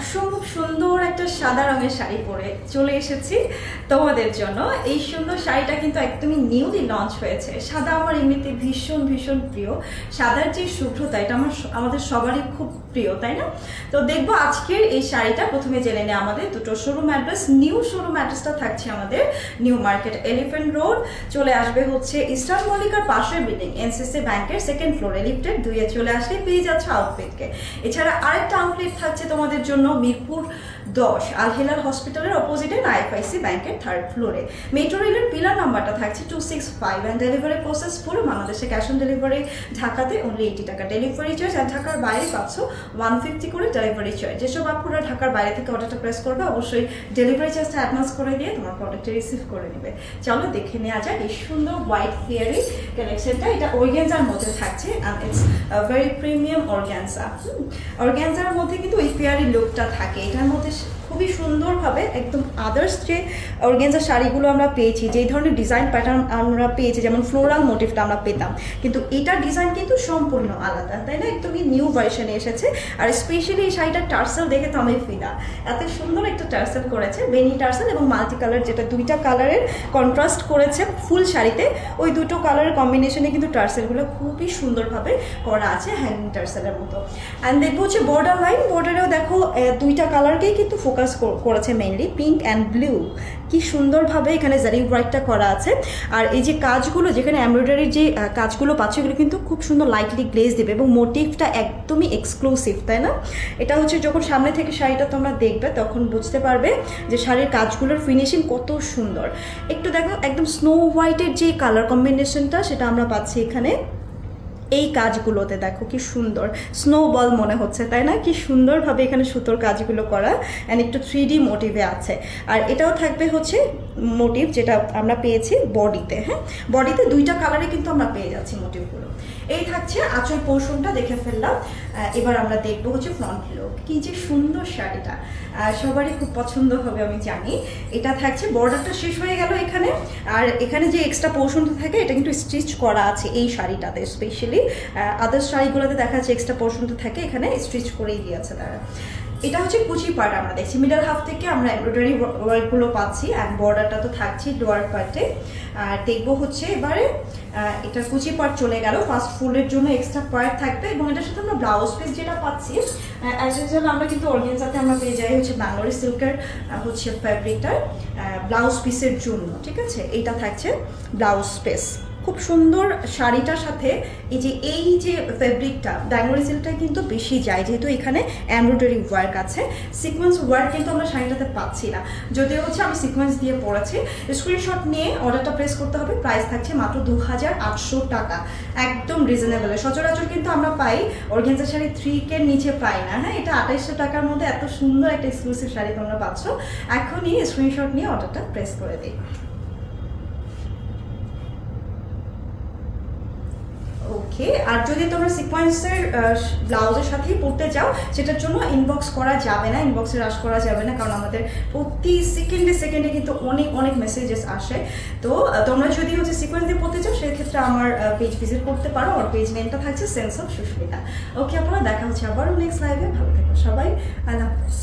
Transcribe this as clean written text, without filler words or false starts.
অসম্ভব সুন্দর একটা সাদা রঙের শাড়ি পরে চলে এসেছি তোমাদের জন্য। এই সুন্দর শাড়িটা কিন্তু একদমই নিউলি লঞ্চ হয়েছে। সাদা আমার এমনিতে ভীষণ ভীষণ প্রিয়। সাদার যে শুভ্রতা এটা আমাদের সবারই খুব প্রিয়, তাই না? তো দেখবো আজকের এই শাড়িটা। প্রথমে জেনে নেই আমাদের দুটো শোরুম অ্যাড্রেস। নিউ শোরুম অ্যাড্রেসটা থাকছে আমাদের নিউ মার্কেট এলিফ্যান্ট রোড। চলে আসবে হচ্ছে ইস্টার্ন মল্লিকার পাশের বিল্ডিং এনসিসি ব্যাংকের সেকেন্ড ফ্লোরে লিফটেড 2-এ চলে আসলে পেয়ে যাচ্ছে আউটলেটকে। এছাড়া আরেকটা আউটলেট থাকছে তোমাদের জন্য মিরপুর 10 আল হিলাল হসপিটালের অপোজিটে আইএফআইসি ব্যাংকের 3rd ফ্লোরে। মেট্রো রেলের পিলার নাম্বারটা থাকছে 265 অ্যান্ড ডেলিভারি প্রসেস পুরো বাংলাদেশে ক্যাশ অন ডেলিভারি। ঢাকাতে অনলি 80 টাকা ডেলিভারি চার্জ, আর ঢাকার বাইরে পাচ্ছ 150 করে ডেলিভারি চার্জ। যেসব আপুরা ঢাকার বাইরে থেকে অর্ডারটা প্রেস করবে অবশ্যই ডেলিভারি চার্জটা অ্যাডভান্স করে দিয়ে তোমার প্রোডাক্টটা রিসিভ করে নেবে। চলো দেখে নেওয়া যাক এই সুন্দর হোয়াইট ফেয়ারি কালেকশনটা। এটা অর্গানজার মধ্যে থাকছে and it's very premium organza. Organza মধ্যে কিন্তু ওই ফেয়ারি লুকটা থাকে। এটার মধ্যে খুবই সুন্দরভাবে একদম আদার্স যে অর্গানজা শাড়িগুলো আমরা পেয়েছি, যেই ধরনের ডিজাইন প্যাটার্ন আমরা পেয়েছি, যেমন ফ্লোরাল মোটিভটা আমরা পেতাম, কিন্তু এটার ডিজাইন কিন্তু সম্পূর্ণ আলাদা, তাই না? একদমই নিউ ভার্সনে এসেছে। আর স্পেশালি এই শাড়িটার টার্সেল দেখে তো আমি ফিদা। এত সুন্দর একটা টার্সেল করেছে, বেনি টার্সেল এবং মাল্টি কালার, যেটা দুইটা কালারের কন্ট্রাস্ট করেছে ফুল শাড়িতে। ওই দুটো কালারের কম্বিনেশনে কিন্তু টার্সেলগুলো খুবই সুন্দরভাবে করা আছে, হ্যাঙ্গিং টার্সেলের মতো। অ্যান্ড দেখবো হচ্ছে বর্ডার লাইন। বর্ডারেও দেখো দুইটা কালারকেই কিন্তু ফোকাস করেছে, মেইনলি পিঙ্ক অ্যান্ড ব্লু। কি সুন্দরভাবে এখানে জারি ওয়ার্কটা করা আছে। আর এই যে কাজগুলো, যেখানে এমব্রয়ডারির যে কাজগুলো পাচ্ছে, এগুলো কিন্তু খুব সুন্দর লাইটলি গ্লেজ দেবে এবং মোটিভটা একদমই এক্সক্লুসিভ, তাই না? এটা হচ্ছে যখন সামনে থেকে শাড়িটা তোমরা দেখবে তখন বুঝতে পারবে যে শাড়ির কাজগুলোর ফিনিশিং কত সুন্দর। একটু দেখো, একদম স্নো হোয়াইটের যে কালার কম্বিনেশনটা সেটা আমরা পাচ্ছি এখানে। এই কাজগুলোতে দেখো কি সুন্দর স্নোবল মনে হচ্ছে, তাই না? কি সুন্দরভাবে এখানে সুতোর কাজগুলো করা অ্যান্ড একটু 3D মোটিভে আছে। আর এটাও থাকবে হচ্ছে মোটিভ যেটা আমরা পেয়েছি বডিতে। হ্যাঁ, বডিতে দুইটা কালারে কিন্তু আমরা পেয়ে যাচ্ছি মোটিভগুলো। এই থাকছে আঁচল পোর্শনটা, দেখে ফেললাম। এবার আমরা দেখবো হচ্ছে ফ্রন্ট লুক। কি যে সুন্দর শাড়িটা, সবারই খুব পছন্দ হবে আমি জানি। এটা থাকছে, বর্ডারটা শেষ হয়ে গেল এখানে। আর এখানে যে এক্সট্রা পোর্শনটা থাকে এটা কিন্তু স্টিচ করা আছে এই শাড়িটাতে। স্পেশালি আদার্স শাড়িগুলোতে দেখা যাচ্ছে এক্সট্রা পোর্শনটা থাকে, এখানে স্টিচ করেই দিয়েছে তারা। এটা হচ্ছে কুচি পার্ট আমরা দেখছি, মিডল হাফ থেকে আমরা এমব্রয়ডারি ওয়ার্কগুলো পাচ্ছি। আর বর্ডারটা তো থাকছে লোয়ার পার্টে। আর দেখবো হচ্ছে এবারে এটা কুচি পার্ট চলে গেল। ফার্স্ট ফুলের জন্য এক্সট্রা পার্ট থাকবে এবং এটার সাথে আমরা ব্লাউজ পিস যেটা পাচ্ছি অ্যাজ ইউজুয়াল আমরা কিন্তু অর্গানজাতে আমরা পেয়ে যাই হচ্ছে ব্যাঙ্গালোরি সিল্কের হচ্ছে ফ্যাব্রিকটার ব্লাউজ পিসের জন্য, ঠিক আছে? এইটা থাকছে ব্লাউজ পিস। খুব সুন্দর শাড়িটার সাথে এই যে ফেব্রিকটা ব্যাঙ্গালোরি সিল্কটা কিন্তু বেশি যায়, যেহেতু এখানে এমব্রয়ডারি ওয়ার্ক আছে। সিকোয়েন্স ওয়ার্ক কিন্তু আমরা শাড়িটাতে পাচ্ছি না, যদিও হচ্ছে আমি সিকোয়েন্স দিয়ে পড়েছি। স্ক্রিনশট নিয়ে অর্ডারটা প্লেস করতে হবে। প্রাইস থাকছে মাত্র 2800 টাকা, একদম রিজনেবল। সচরাচর কিন্তু আমরা পাই অর্গানজা শাড়ি 3K নিচে পাই না। হ্যাঁ, এটা 2800 টাকার মধ্যে এত সুন্দর একটা এক্সক্লুসিভ শাড়ি তোমরা পাচ্ছ। এখনই স্ক্রিনশট নিয়ে অর্ডারটা প্লেস করে দিই। ওকে, আর যদি তোমরা সিকোয়েন্সের ব্লাউজের সাথেই পরতে চাও সেটার জন্য ইনবক্স করা যাবে না, ইনবক্সে রাশ করা যাবে না, কারণ আমাদের প্রতি সেকেন্ডে কিন্তু অনেক মেসেজেস আসে। তো তোমরা যদি হচ্ছে সিকোয়েন্স দিয়ে পড়তে চাও সেক্ষেত্রে আমার পেজ ভিজিট করতে পারো। আর পেজ নেমটা থাকছে সেন্স অফ সুস্মিতা। ওকে, আপনারা দেখা হচ্ছে আবারও নেক্সট লাইভে। ভালো থেকো সবাই, আল্লাহ হাফেজ।